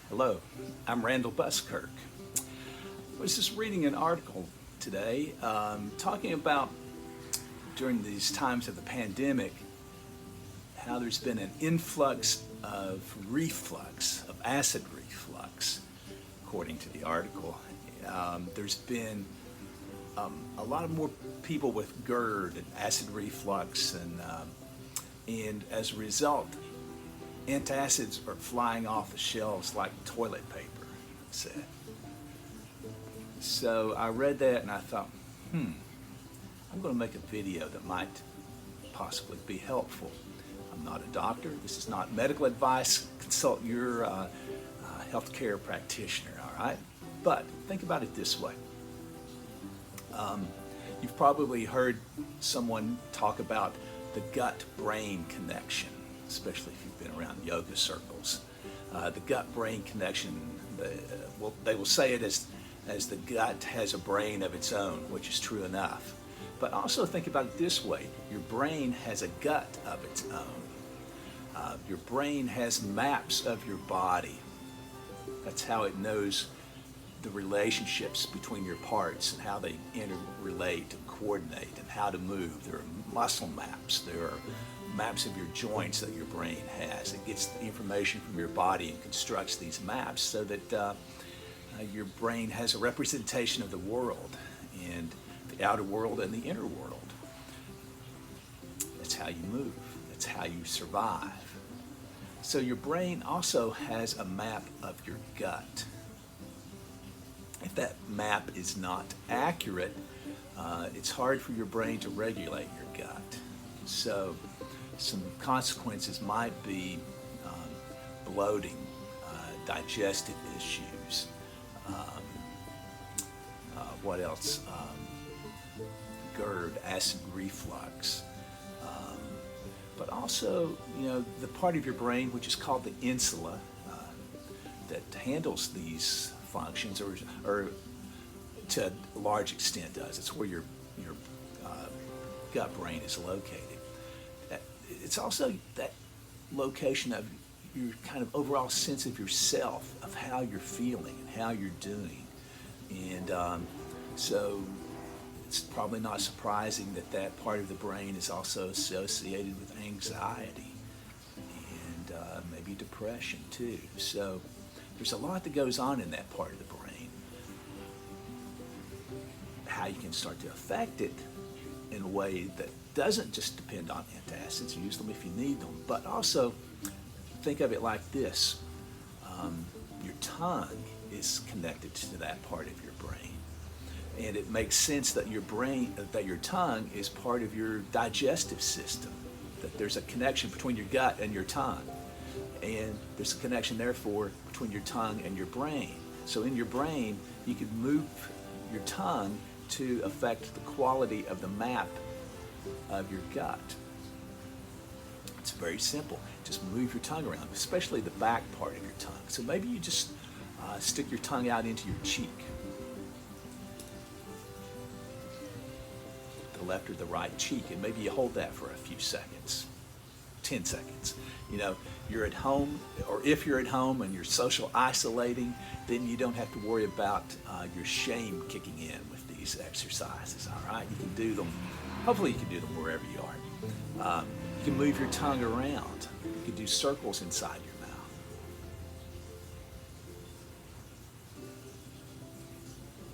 Hello, I'm Randall Buskirk. I was just reading an article today talking about during these times of the pandemic how there's been an influx of reflux, of acid reflux, according to the article. There's been a lot of more people with GERD and acid reflux, and as a result, antacids are flying off the shelves like toilet paper, it said. So I read that and I thought, I'm going to make a video that might possibly be helpful. I'm not a doctor. This is not medical advice. Consult your healthcare practitioner, all right? But think about it this way. You've probably heard someone talk about the gut-brain connection, especially if you've been around yoga circles. The gut-brain connection, they will say it as the gut has a brain of its own, which is true enough. But also think about it this way. Your brain has a gut of its own. Your brain has maps of your body. That's how it knows the relationships between your parts and how they interrelate and coordinate and how to move. There are muscle maps. There are maps of your joints that your brain has. It gets the information from your body and constructs these maps so that your brain has a representation of the world, and the outer world and the inner world. That's how you move. That's how you survive. So your brain also has a map of your gut. If that map is not accurate, it's hard for your brain to regulate your gut. So some consequences might be bloating, digestive issues. What else? GERD, acid reflux. But also, the part of your brain which is called the insula that handles these functions, or to a large extent does. It's where your gut brain is located. It's also that location of your kind of overall sense of yourself, of how you're feeling and how you're doing. And so it's probably not surprising that that part of the brain is also associated with anxiety and maybe depression too. So there's a lot that goes on in that part of the brain. How you can start to affect it in a way that doesn't just depend on antacids. Use them if you need them, but also think of it like this. Your tongue is connected to that part of your brain. And it makes sense that your tongue is part of your digestive system, that there's a connection between your gut and your tongue. And there's a connection, therefore, between your tongue and your brain. So in your brain, you can move your tongue to affect the quality of the map of your gut. It's very simple. Just move your tongue around, especially the back part of your tongue. So maybe you just stick your tongue out into your cheek, the left or the right cheek, and maybe you hold that for a few seconds, 10 seconds. You're at home, or if you're at home and you're social isolating, then you don't have to worry about your shame kicking in with these exercises, all right? You can do them, hopefully you can do them wherever you are. You can move your tongue around. You can do circles inside your mouth.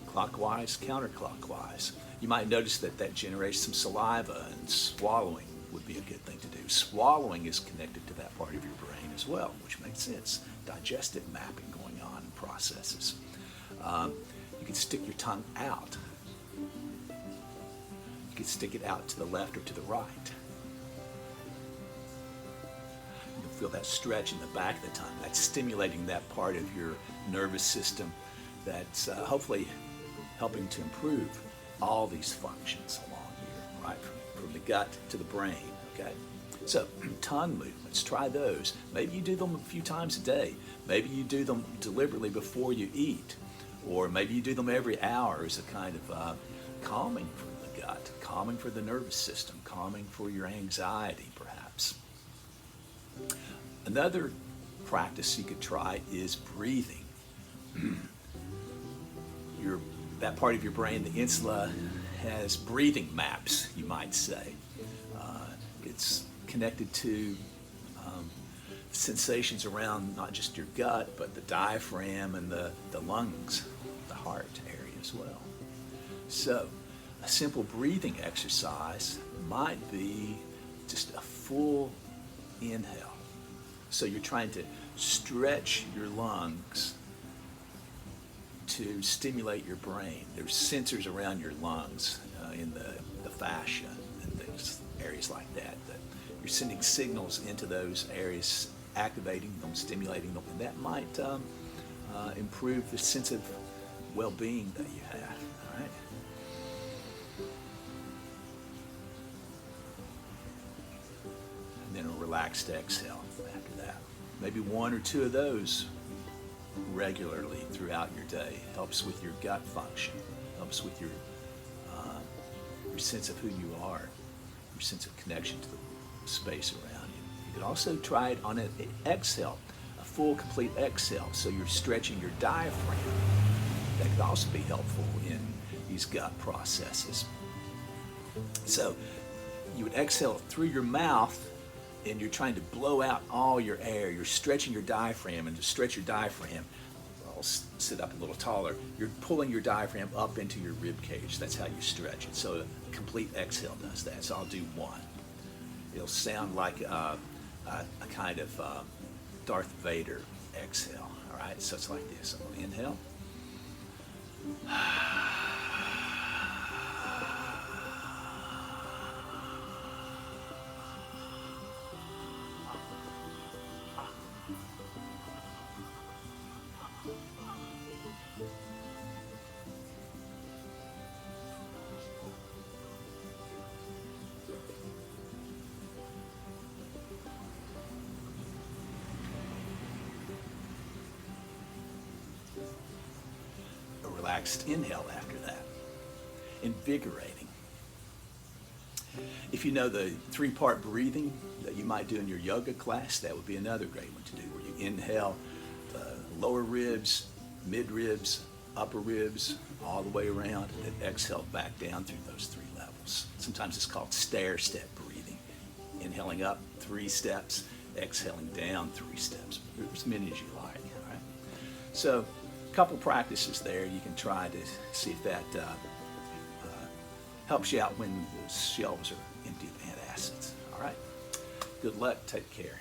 Clockwise, counterclockwise. You might notice that generates some saliva, and swallowing would be a good thing to do. Swallowing is connected to that part of your brain as well, which makes sense. Digestive mapping going on in processes. You can stick your tongue out. You can stick it out to the left or to the right. You'll feel that stretch in the back of the tongue. That's stimulating that part of your nervous system that's hopefully helping to improve all these functions along here, right? From the gut to the brain, okay? So, tongue movements, try those. Maybe you do them a few times a day. Maybe you do them deliberately before you eat. Or maybe you do them every hour as a kind of calming for the gut, calming for the nervous system, calming for your anxiety, perhaps. Another practice you could try is breathing. That part of your brain, the insula, has breathing maps, you might say. It's connected to sensations around not just your gut, but the diaphragm and the lungs, the heart area as well. So a simple breathing exercise might be just a full inhale. So you're trying to stretch your lungs to stimulate your brain. There's sensors around your lungs in the fascia and things, areas like that, that you're sending signals into those areas, activating them, stimulating them, and that might improve the sense of well-being that you have. All right. And then a relaxed exhale after that. Maybe one or two of those regularly throughout your day. Helps with your gut function, helps with your sense of who you are, your sense of connection to the space around you. You could also try it on an exhale, a full, complete exhale, so you're stretching your diaphragm. That could also be helpful in these gut processes. So you would exhale through your mouth, and you're trying to blow out all your air. You're stretching your diaphragm, and to stretch your diaphragm, I'll sit up a little taller, you're pulling your diaphragm up into your rib cage. That's how you stretch it. So a complete exhale does that. So I'll do one. It'll sound like a kind of Darth Vader exhale. All right, so it's like this. I'm going to inhale. Relaxed inhale after that. Invigorating. If you know the three-part breathing that you might do in your yoga class, that would be another great one to do, where you inhale the lower ribs, mid ribs, upper ribs, all the way around, and then exhale back down through those three levels. Sometimes it's called stair-step breathing. Inhaling up 3 steps, exhaling down 3 steps, as many as you like. All right? So, couple practices there you can try to see if that helps you out when the shelves are empty of antacids. All right. Good luck. Take care.